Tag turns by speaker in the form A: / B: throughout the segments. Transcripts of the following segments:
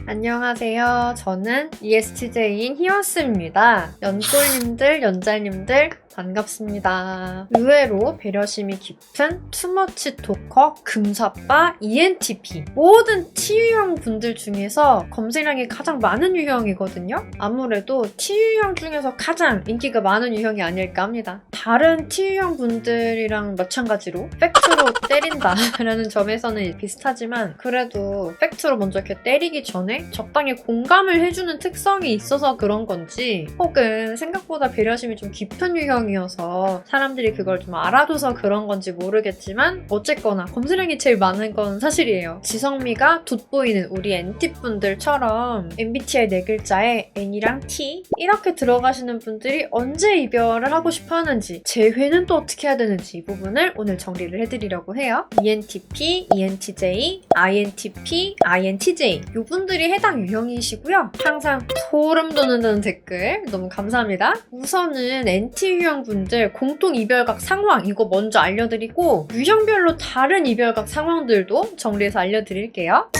A: 안녕하세요. 저는 ESTJ인 희원쌤입니다. 연꿀님들, 연잘님들 반갑습니다. 의외로 배려심이 깊은 투머치 토커, 금사빠, ENTP 모든 T유형 분들 중에서 검색량이 가장 많은 유형이거든요. 아무래도 T유형 중에서 가장 인기가 많은 유형이 아닐까 합니다. 다른 T유형 분들이랑 마찬가지로 팩트로 때린다라는 점에서는 비슷하지만 그래도 팩트로 먼저 이렇게 때리기 전에 적당히 공감을 해주는 특성이 있어서 그런 건지 혹은 생각보다 배려심이 좀 깊은 유형이어서 사람들이 그걸 좀 알아둬서 그런 건지 모르겠지만 어쨌거나 검색량이 제일 많은 건 사실이에요. 지성미가 돋보이는 우리 NT분들처럼 MBTI 4글자에 N이랑 T 이렇게 들어가시는 분들이 언제 이별을 하고 싶어 하는지 재회는 또 어떻게 해야 되는지 이 부분을 오늘 정리를 해드리려고 해요. ENTP, ENTJ, INTP, INTJ 이분들이 해당 유형이시고요. 항상 소름 돋는다는 댓글 너무 감사합니다. 우선은 NT 유형 분들 공통 이별각 상황 이거 먼저 알려드리고 유형별로 다른 이별각 상황들도 정리해서 알려드릴게요.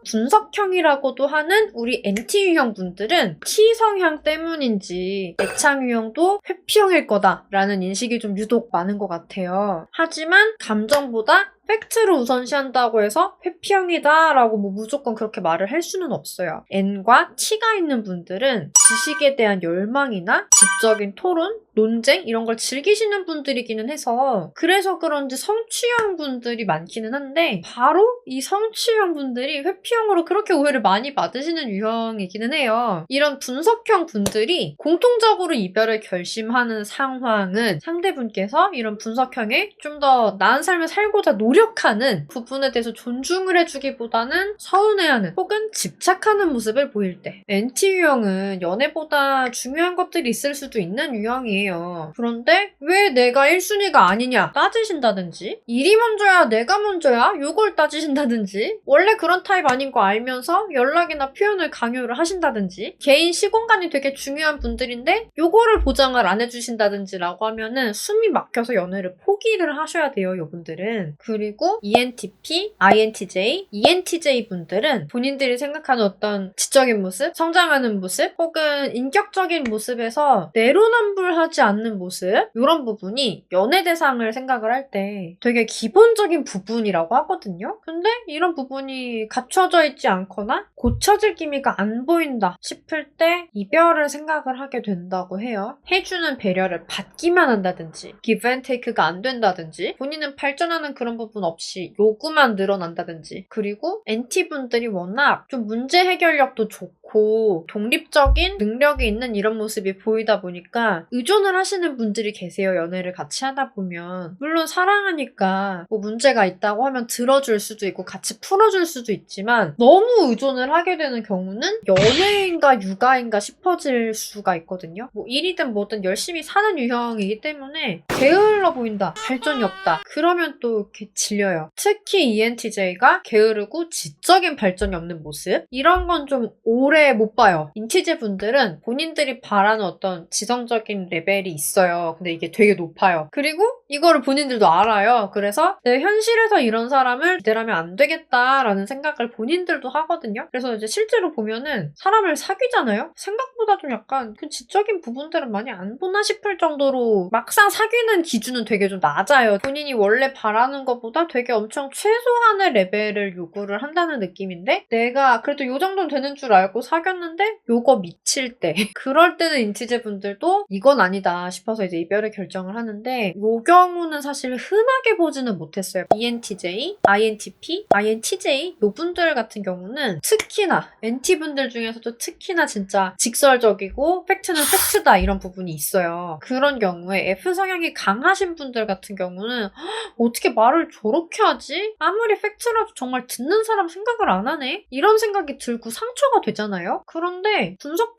A: 분석형이라고도 하는 우리 NT 유형 분들은 T 성향 때문인지 애착 유형도 회피형일 거다라는 인식이 좀 유독 많은 것 같아요. 하지만 감정보다 팩트를 우선시한다고 해서 회피형이다 라고 무조건 그렇게 말을 할 수는 없어요. N과 T가 있는 분들은 지식에 대한 열망이나 지적인 토론, 논쟁 이런 걸 즐기시는 분들이기는 해서 그래서 그런지 성취형 분들이 많기는 한데 바로 이 성취형 분들이 회피형으로 그렇게 오해를 많이 받으시는 유형이기는 해요. 이런 분석형 분들이 공통적으로 이별을 결심하는 상황은 상대분께서 이런 분석형에 좀 더 나은 삶을 살고자 노력하는 부분에 대해서 존중을 해주기보다는 서운해하는 혹은 집착하는 모습을 보일 때 NT 유형은 연애보다 중요한 것들이 있을 수도 있는 유형이에요. 그런데 왜 내가 1순위가 아니냐 따지신다든지 일이 먼저야 내가 먼저야 요걸 따지신다든지 원래 그런 타입 아닌 거 알면서 연락이나 표현을 강요를 하신다든지 개인 시공간이 되게 중요한 분들인데 요거를 보장을 안 해주신다든지 라고 하면은 숨이 막혀서 연애를 포기를 하셔야 돼요. 요분들은. 그리고 ENTP, INTJ, ENTJ 분들은 본인들이 생각하는 어떤 지적인 모습, 성장하는 모습, 혹은 인격적인 모습에서 내로남불하지 않는 모습 이런 부분이 연애 대상을 생각을 할 때 되게 기본적인 부분이라고 하거든요. 근데 이런 부분이 갖춰져 있지 않거나 고쳐질 기미가 안 보인다 싶을 때 이별을 생각을 하게 된다고 해요. 해주는 배려를 받기만 한다든지 give and take가 안 된다든지 본인은 발전하는 그런 부분 없이 요구만 늘어난다든지 그리고 NT분들이 워낙 좀 문제 해결력도 좋고 독립적인 능력이 있는 이런 모습이 보이다 보니까 의존을 하시는 분들이 계세요. 연애를 같이 하다 보면 물론 사랑하니까 뭐 문제가 있다고 하면 들어줄 수도 있고 같이 풀어줄 수도 있지만 너무 의존을 하게 되는 경우는 연애인가 육아인가 싶어질 수가 있거든요. 뭐 일이든 뭐든 열심히 사는 유형이기 때문에 게을러 보인다, 발전이 없다 그러면 또 이렇게 질려요. 특히 ENTJ가 게으르고 지적인 발전이 없는 모습 이런 건 좀 오래 못 봐요. 인티제 분들은 본인들이 바라는 어떤 지성적인 레벨이 있어요. 근데 이게 되게 높아요. 그리고 이거를 본인들도 알아요. 그래서 내 현실에서 이런 사람을 기대하면 안 되겠다라는 생각을 본인들도 하거든요. 그래서 이제 실제로 보면은 사람을 사귀잖아요? 생각보다 좀 약간 그 지적인 부분들은 많이 안 보나 싶을 정도로 막상 사귀는 기준은 되게 좀 낮아요. 본인이 원래 바라는 것보다 되게 엄청 최소한의 레벨을 요구를 한다는 느낌인데 내가 그래도 요 정도는 되는 줄 알고 사귀었는데 요거 미칠 때 그럴 때는 인티제 분들도 이건 아니다 싶어서 이제 이별을 결정을 하는데 요 경우는 사실 흔하게 보지는 못했어요. ENTJ, INTP, INTJ 요 분들 같은 경우는 특히나 NT분들 중에서도 특히나 진짜 직설적이고 팩트는 팩트다 이런 부분이 있어요. 그런 경우에 F 성향이 강하신 분들 같은 경우는 어떻게 말을 저렇게 하지? 아무리 팩트라도 정말 듣는 사람 생각을 안 하네? 이런 생각이 들고 상처가 되잖아요? 그런데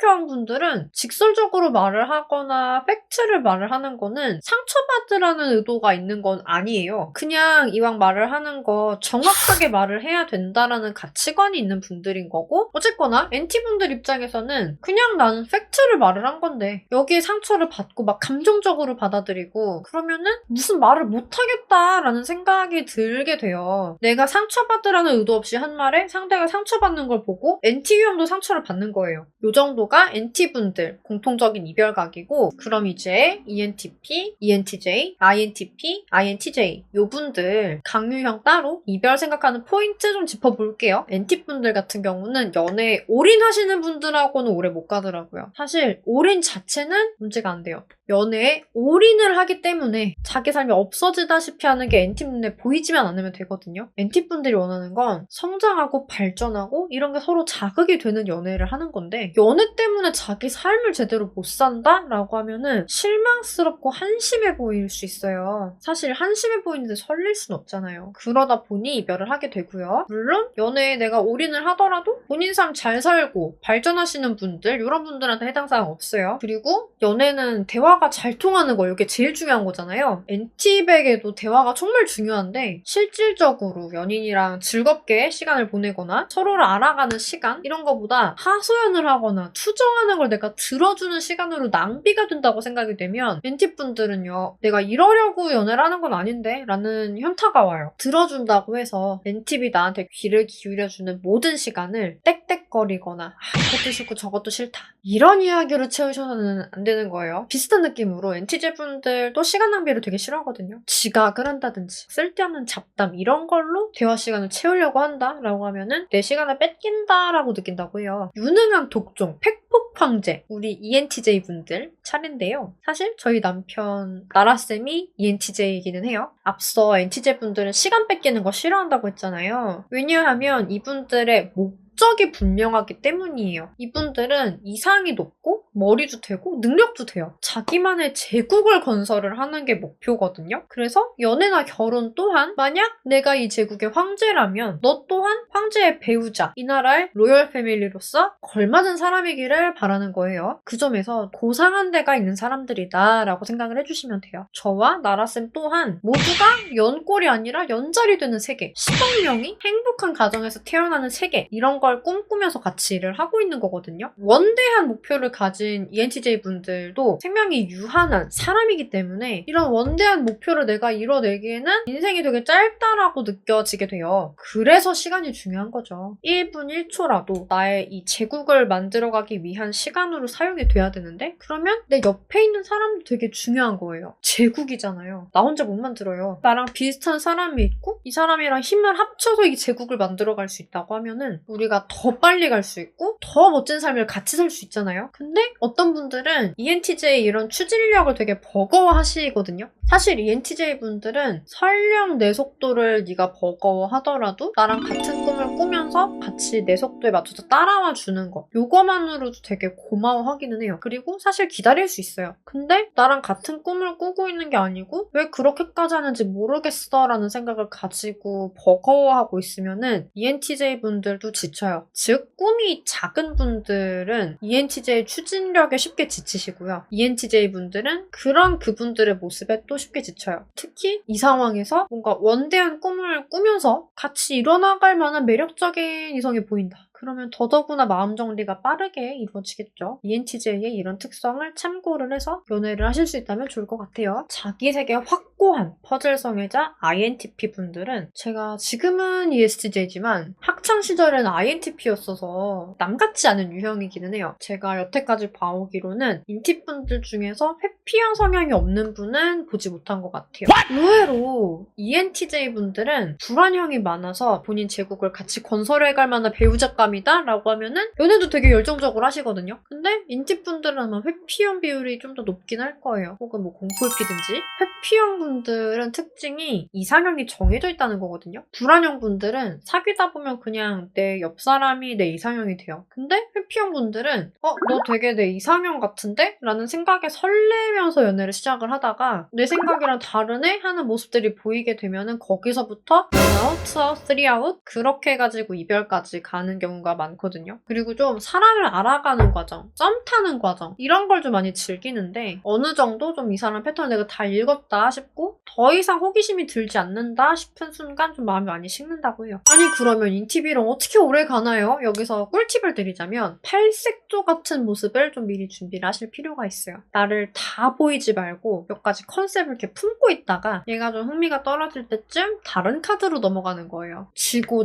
A: 회피형 분들은 직설적으로 말을 하거나 팩트를 말을 하는 거는 상처받으라는 의도가 있는 건 아니에요. 그냥 이왕 말을 하는 거 정확하게 말을 해야 된다라는 가치관이 있는 분들인 거고, 어쨌거나 NT분들 입장에서는 그냥 나는 팩트를 말을 한 건데 여기에 상처를 받고 막 감정적으로 받아들이고 그러면은 무슨 말을 못하겠다라는 생각이 들게 돼요. 내가 상처받으라는 의도 없이 한 말에 상대가 상처받는 걸 보고 NT 유형도 상처를 받는 거예요. 요 정도가 NT분들 공통적인 이별각이고, 그럼 이제 ENTP, ENTJ, INTP, INTJ 요 분들 강유형 따로 이별 생각하는 포인트 좀 짚어볼게요. NT분들 같은 경우는 연애에 올인하시는 분들하고는 오래 못 가더라고요. 사실 올인 자체는 문제가 안 돼요. 연애에 올인을 하기 때문에 자기 삶이 없어지다시피 하는 게 NT 눈에 보이지만 않으면 되거든요. NT분들이 원하는 건 성장하고 발전하고 이런 게 서로 자극이 되는 연애를 하는 건데, 연애 때문에 자기 삶을 제대로 못 산다라고 하면은 실망스럽고 한심해 보일 수 있어요. 사실 한심해 보이는데 설릴 순 없잖아요. 그러다 보니 이별을 하게 되고요. 물론 연애에 내가 올인을 하더라도 본인 삶 잘 살고 발전하시는 분들, 이런 분들한테 해당 사항 없어요. 그리고 연애는 대화가 잘 통하는 거, 이게 제일 중요한 거잖아요. NT백에도 대화가 정말 중요한데 실질적으로 연인이랑 즐겁게 시간을 보내거나 서로를 알아가는 시간, 이런 거보다 하소연을 하거나 투정하는 걸 내가 들어주는 시간으로 낭비가 된다고 생각이 되면 NT분들은요, 내가 이러려고 연애를 하는 건 아닌데 라는 현타가 와요. 들어준다고 해서 NTB 나한테 귀를 기울여주는 모든 시간을 땡땡거리거나 이것도 싫고 저것도 싫다 이런 이야기로 채우셔서는 안 되는 거예요. 비슷한 느낌으로 NTJ분들도 시간 낭비를 되게 싫어하거든요. 지각을 한다든지 쓸데없는 잡담 이런 걸로 대화 시간을 채우려고 한다라고 하면은 내 시간을 뺏긴다라고 느낀다고 해요. 유능한 독종, 팩폭황제, 우리 ENTJ분들 차례인데요. 사실 저희 남편 나라쌤이 ENTJ이기는 해요. 앞서 NTJ분들은 시간 뺏기는 거 싫어한다고 했잖아요. 왜냐하면 이분들의 목적이 분명하기 때문이에요. 이분들은 이상이 높고 머리도 되고 능력도 돼요. 자기만의 제국을 건설을 하는 게 목표거든요. 그래서 연애나 결혼 또한 만약 내가 이 제국의 황제라면 너 또한 황제의 배우자, 이 나라의 로열 패밀리로서 걸맞은 사람이기를 바라는 거예요. 그 점에서 고상한 데가 있는 사람들이다 라고 생각을 해주시면 돼요. 저와 나라쌤 또한 모두가 연꼴이 아니라 연자리 되는 세계, 10억 명이 행복한 가정에서 태어나는 세계, 이런 걸 꿈꾸면서 같이 일을 하고 있는 거거든요. 원대한 목표를 가진 ENTJ분들도 생명이 유한한 사람이기 때문에 이런 원대한 목표를 내가 이뤄내기에는 인생이 되게 짧다라고 느껴지게 돼요. 그래서 시간이 중요한 거죠. 1분 1초라도 나의 이 제국을 만들어가기 위한 시간으로 사용이 돼야 되는데, 그러면 내 옆에 있는 사람도 되게 중요한 거예요. 제국이잖아요. 나 혼자 못 만들어요. 나랑 비슷한 사람이 있고 이 사람이랑 힘을 합쳐서 이 제국을 만들어갈 수 있다고 하면은 우리가 더 빨리 갈 수 있고 더 멋진 삶을 같이 살 수 있잖아요. 근데 어떤 분들은 ENTJ 이런 추진력을 되게 버거워하시거든요. 사실 ENTJ분들은 설령 내 속도를 네가 버거워하더라도 나랑 같은 꿈을 꾸면서 같이 내 속도에 맞춰서 따라와 주는 거, 요거만으로도 되게 고마워하기는 해요. 그리고 사실 기다릴 수 있어요. 근데 나랑 같은 꿈을 꾸고 있는 게 아니고 왜 그렇게까지 하는지 모르겠어 라는 생각을 가지고 버거워하고 있으면은 ENTJ분들도 지쳐요. 즉 꿈이 작은 분들은 ENTJ 추진력에 쉽게 지치시고요. ENTJ분들은 그런 그분들의 모습에 또 쉽게 지쳐요. 특히 이 상황에서 뭔가 원대한 꿈을 꾸면서 같이 이뤄나갈 만한 매력적인 이성이 보인다. 그러면 더더구나 마음 정리가 빠르게 이루어지겠죠. ENTJ의 이런 특성을 참고를 해서 연애를 하실 수 있다면 좋을 것 같아요. 자기 세계 확고한 퍼즐성애자 INTP분들은 제가 지금은 ESTJ지만 학창시절에는 INTP였어서 남같지 않은 유형이기는 해요. 제가 여태까지 봐오기로는 인티분들 중에서 회피형 성향이 없는 분은 보지 못한 것 같아요. 의외로 ENTJ분들은 불안형이 많아서 본인 제국을 같이 건설해갈 만한 배우자감이다 라고 하면은 연애도 되게 열정적으로 하시거든요. 근데 인티분들은 아마 회피형 비율이 좀 더 높긴 할 거예요. 혹은 뭐 공포회피든지. 회피형 분들은 특징이 이상형이 정해져 있다는 거거든요. 불안형 분들은 사귀다 보면 그냥 내 옆 사람이 내 이상형이 돼요. 근데 회피형 분들은 너 되게 내 이상형 같은데? 라는 생각에 설레면서 연애를 시작을 하다가 내 생각이랑 다르네? 하는 모습들이 보이게 되면은 거기서부터 1아웃, 2아웃, 3아웃 그렇게 해가지고 이별까지 가는 경우 경우가 많거든요. 그리고 좀 사람을 알아가는 과정, 썸 타는 과정 이런 걸 좀 많이 즐기는데 어느 정도 좀 이 사람 패턴을 내가 다 읽었다 싶고 더 이상 호기심이 들지 않는다 싶은 순간 좀 마음이 많이 식는다고 해요. 아니 그러면 인티비랑 어떻게 오래 가나요? 여기서 꿀팁을 드리자면 팔색조 같은 모습을 좀 미리 준비를 하실 필요가 있어요. 나를 다 보이지 말고 몇 가지 컨셉을 이렇게 품고 있다가 얘가 좀 흥미가 떨어질 때쯤 다른 카드로 넘어가는 거예요.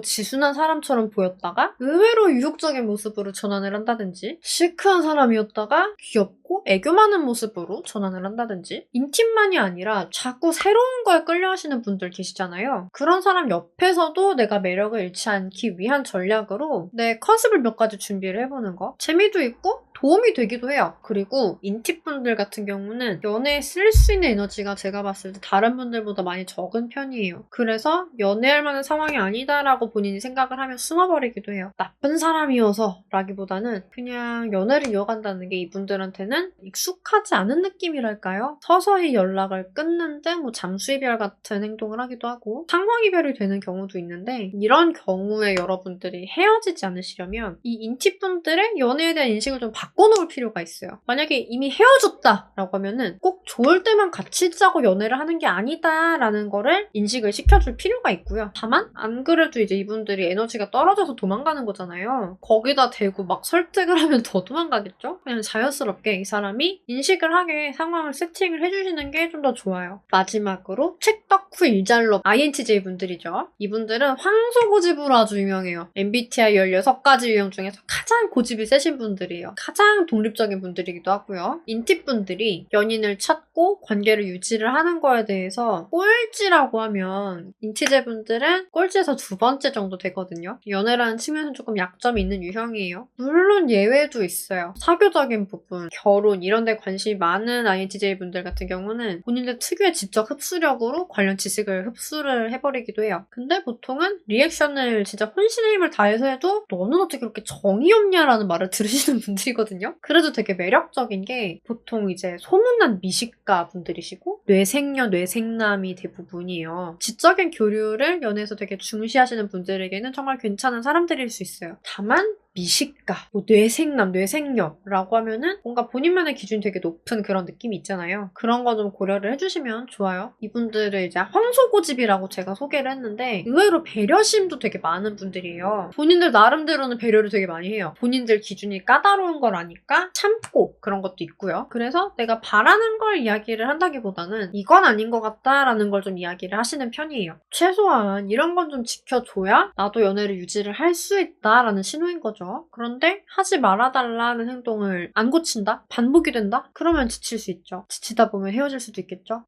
A: 지순한 사람처럼 보였다가 의외로 유혹적인 모습으로 전환을 한다든지 시크한 사람이었다가 귀엽고 애교 많은 모습으로 전환을 한다든지 인팁만이 아니라 자꾸 새로운 거에 끌려하시는 분들 계시잖아요. 그런 사람 옆에서도 내가 매력을 잃지 않기 위한 전략으로 내 컨셉을 몇 가지 준비를 해보는 거 재미도 있고 도움이 되기도 해요. 그리고 인팁분들 같은 경우는 연애에 쓸 수 있는 에너지가 제가 봤을 때 다른 분들보다 많이 적은 편이에요. 그래서 연애할 만한 상황이 아니다라고 본인이 생각을 하면 숨어버리기도 해요. 나쁜 사람이어서 라기보다는 그냥 연애를 이어간다는 게 이분들한테는 익숙하지 않은 느낌이랄까요? 서서히 연락을 끊는 등 뭐 잠수이별 같은 행동을 하기도 하고 상황이별이 되는 경우도 있는데 이런 경우에 여러분들이 헤어지지 않으시려면 이 인팁분들의 연애에 대한 인식을 좀 바꿔놓을 필요가 있어요. 만약에 이미 헤어졌다라고 하면은 꼭 좋을 때만 같이 있자고 연애를 하는 게 아니다라는 거를 인식을 시켜줄 필요가 있고요. 다만 안 그래도 이제 이분들이 에너지가 떨어져서 도망가는 거잖아요. 거기다 대고 막 설득을 하면 더 도망가겠죠? 그냥 자연스럽게 이 사람이 인식을 하게 상황을 세팅을 해주시는 게 좀 더 좋아요. 마지막으로 책덕후 일잘로 INTJ 분들이죠. 이분들은 황소 고집으로 아주 유명해요. MBTI 16가지 유형 중에서 가장 고집이 세신 분들이에요. 가장 독립적인 분들이기도 하고요. 인팁분들이 연인을 찾고 관계를 유지를 하는 거에 대해서 꼴찌라고 하면 인티제분들은 꼴찌에서 두 번째 정도 되거든요. 연애라는 측면에서 조금 약점이 있는 유형이에요. 물론 예외도 있어요. 사교적인 부분, 결혼 이런 데 관심이 많은 INTJ분들 같은 경우는 본인들 특유의 지적 흡수력으로 관련 지식을 흡수를 해버리기도 해요. 근데 보통은 리액션을 진짜 혼신의 힘을 다해서 해도 너는 어떻게 그렇게 정이 없냐라는 말을 들으시는 분들이거든요. 그래도 되게 매력적인 게 보통 이제 소문난 미식가 분들이시고 뇌생녀, 뇌생남이 대부분이에요. 지적인 교류를 연애에서 되게 중시하시는 분들에게는 정말 괜찮은 사람들일 수 있어요. 다만 미식가, 뭐 뇌생남, 뇌생녀라고 하면은 뭔가 본인만의 기준이 되게 높은 그런 느낌이 있잖아요. 그런 거 좀 고려를 해주시면 좋아요. 이분들을 이제 황소고집이라고 제가 소개를 했는데 의외로 배려심도 되게 많은 분들이에요. 본인들 나름대로는 배려를 되게 많이 해요. 본인들 기준이 까다로운 걸 아니까 참고 그런 것도 있고요. 그래서 내가 바라는 걸 이야기를 한다기보다는 이건 아닌 것 같다라는 걸 좀 이야기를 하시는 편이에요. 최소한 이런 건 좀 지켜줘야 나도 연애를 유지를 할 수 있다라는 신호인 거죠. 그런데 하지 말아달라는 행동을 안 고친다? 반복이 된다? 그러면 지칠 수 있죠. 지치다 보면 헤어질 수도 있겠죠.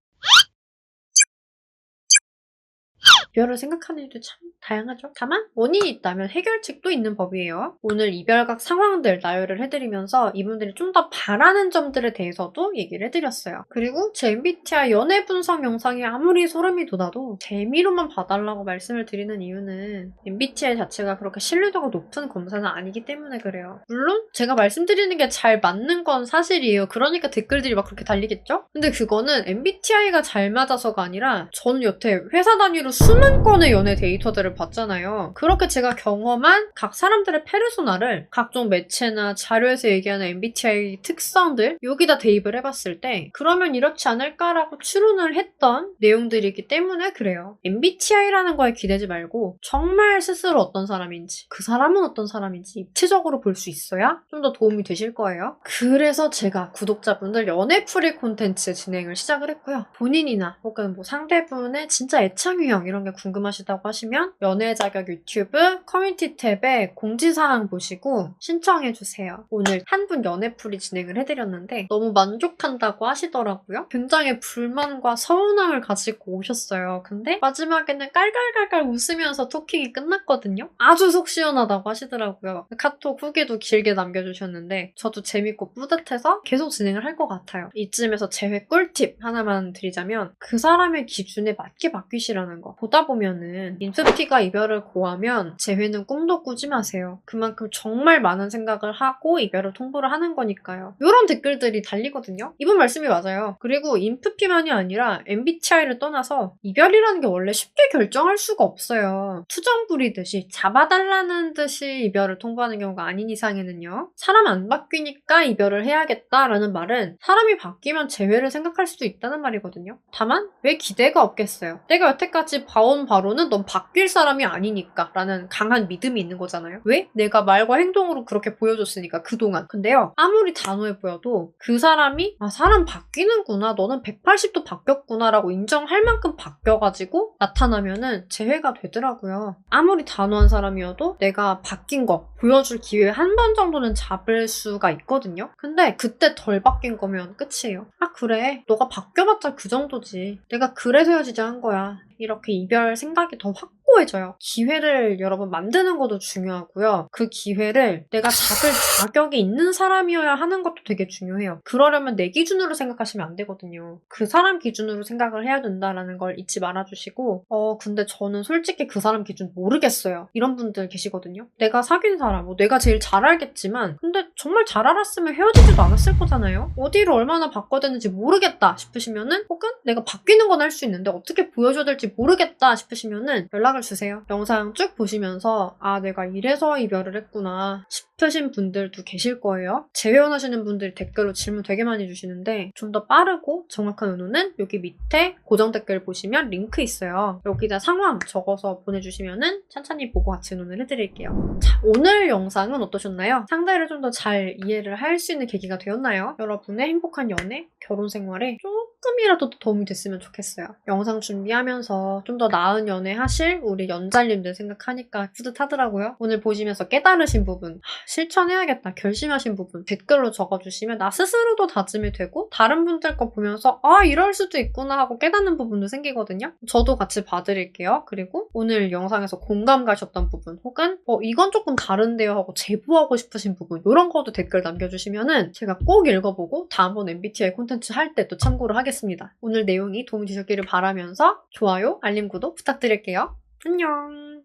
A: 이별을 생각하는 일도 참 다양하죠. 다만 원인이 있다면 해결책도 있는 법이에요. 오늘 이별각 상황들 나열을 해드리면서 이분들이 좀 더 바라는 점들에 대해서도 얘기를 해드렸어요. 그리고 제 MBTI 연애 분석 영상이 아무리 소름이 돋아도 재미로만 봐달라고 말씀을 드리는 이유는 MBTI 자체가 그렇게 신뢰도가 높은 검사는 아니기 때문에 그래요. 물론 제가 말씀드리는 게 잘 맞는 건 사실이에요. 그러니까 댓글들이 막 그렇게 달리겠죠? 근데 그거는 MBTI가 잘 맞아서가 아니라 저는 여태 회사 단위로 수많은 건의 연애 데이터들을 봤잖아요. 그렇게 제가 경험한 각 사람들의 페르소나를 각종 매체나 자료에서 얘기하는 MBTI 특성들 여기다 대입을 해봤을 때 그러면 이렇지 않을까라고 추론을 했던 내용들이기 때문에 그래요. MBTI라는 거에 기대지 말고 정말 스스로 어떤 사람인지 그 사람은 어떤 사람인지 입체적으로 볼 수 있어야 좀 더 도움이 되실 거예요. 그래서 제가 구독자분들 연애풀이 콘텐츠 진행을 시작을 했고요. 본인이나 혹은 뭐 상대분의 진짜 애착 유형 이런 게 궁금하시다고 하시면 연애 자격 유튜브 커뮤니티 탭에 공지사항 보시고 신청해주세요. 오늘 한 분 연애풀이 진행을 해드렸는데 너무 만족한다고 하시더라고요. 굉장히 불만과 서운함을 가지고 오셨어요. 근데 마지막에는 깔깔깔깔 웃으면서 토킹이 끝났거든요. 아주 속 시원하다고 하시더라고요. 카톡 후기도 길게 남겨주셨는데 저도 재밌고 뿌듯해서 계속 진행을 할 것 같아요. 이쯤에서 제회 꿀팁 하나만 드리자면 그 사람의 기준에 맞게 바뀌시라는 거. 보다 듣다 보면은 인프피가 이별을 고하면 재회는 꿈도 꾸지 마세요. 그만큼 정말 많은 생각을 하고 이별을 통보를 하는 거니까요. 이런 댓글들이 달리거든요. 이분 말씀이 맞아요. 그리고 인프피만이 아니라 MBTI를 떠나서 이별이라는 게 원래 쉽게 결정할 수가 없어요. 투정 부리듯이 잡아달라는 듯이 이별을 통보하는 경우가 아닌 이상에는요. 사람 안 바뀌니까 이별을 해야겠다라는 말은 사람이 바뀌면 재회를 생각할 수도 있다는 말이거든요. 다만 왜 기대가 없겠어요. 내가 여태까지 봐온 바로는 넌 바뀔 사람이 아니니까 라는 강한 믿음이 있는 거잖아요. 왜? 내가 말과 행동으로 그렇게 보여줬으니까 그동안. 근데요. 아무리 단호해 보여도 그 사람이 사람 바뀌는구나, 너는 180도 바뀌었구나 라고 인정할 만큼 바뀌어가지고 나타나면은 재회가 되더라고요. 아무리 단호한 사람이어도 내가 바뀐 거 보여줄 기회 한 번 정도는 잡을 수가 있거든요. 근데 그때 덜 바뀐 거면 끝이에요. 그래, 너가 바뀌어봤자 그 정도지. 내가 그래서 헤어지자 한 거야. 이렇게 이별 생각이 더 확고해져요. 기회를 여러분 만드는 것도 중요하고요. 그 기회를 내가 잡을 자격이 있는 사람이어야 하는 것도 되게 중요해요. 그러려면 내 기준으로 생각하시면 안 되거든요. 그 사람 기준으로 생각을 해야 된다는 걸 잊지 말아주시고 근데 저는 솔직히 그 사람 기준 모르겠어요. 이런 분들 계시거든요. 내가 사귄 사람, 내가 제일 잘 알겠지만 근데 정말 잘 알았으면 헤어지지도 않았을 거잖아요. 어디를 얼마나 바꿔야 되는지 모르겠다 싶으시면은 혹은 내가 바뀌는 건 할 수 있는데 어떻게 보여줘야 될지 모르겠다 싶으시면은 연락을 주세요. 영상 쭉 보시면서 내가 이래서 이별을 했구나 싶으신 분들도 계실 거예요. 재회원하시는 분들이 댓글로 질문 되게 많이 주시는데 좀 더 빠르고 정확한 의논은 여기 밑에 고정 댓글 보시면 링크 있어요. 여기다 상황 적어서 보내주시면은 천천히 보고 같이 의논을 해드릴게요. 자, 오늘 영상은 어떠셨나요? 상대를 좀 더 잘 이해를 할 수 있는 계기가 되었나요? 여러분의 행복한 연애, 결혼 생활에 조금이라도 도움이 됐으면 좋겠어요. 영상 준비하면서 좀 더 나은 연애 하실 우리 연잘님들 생각하니까 뿌듯하더라고요. 오늘 보시면서 깨달으신 부분, 실천해야겠다 결심하신 부분 댓글로 적어주시면 나 스스로도 다짐이 되고 다른 분들 거 보면서 이럴 수도 있구나 하고 깨닫는 부분도 생기거든요. 저도 같이 봐드릴게요. 그리고 오늘 영상에서 공감 가셨던 부분 혹은 이건 조금 다른데요 하고 제보하고 싶으신 부분 이런 것도 댓글 남겨주시면은 제가 꼭 읽어보고 다음번 MBTI 콘텐츠 할 때 또 참고를 하겠습니다. 오늘 내용이 도움이 되셨기를 바라면서 좋아요, 알림, 구독 부탁드릴게요. 안녕.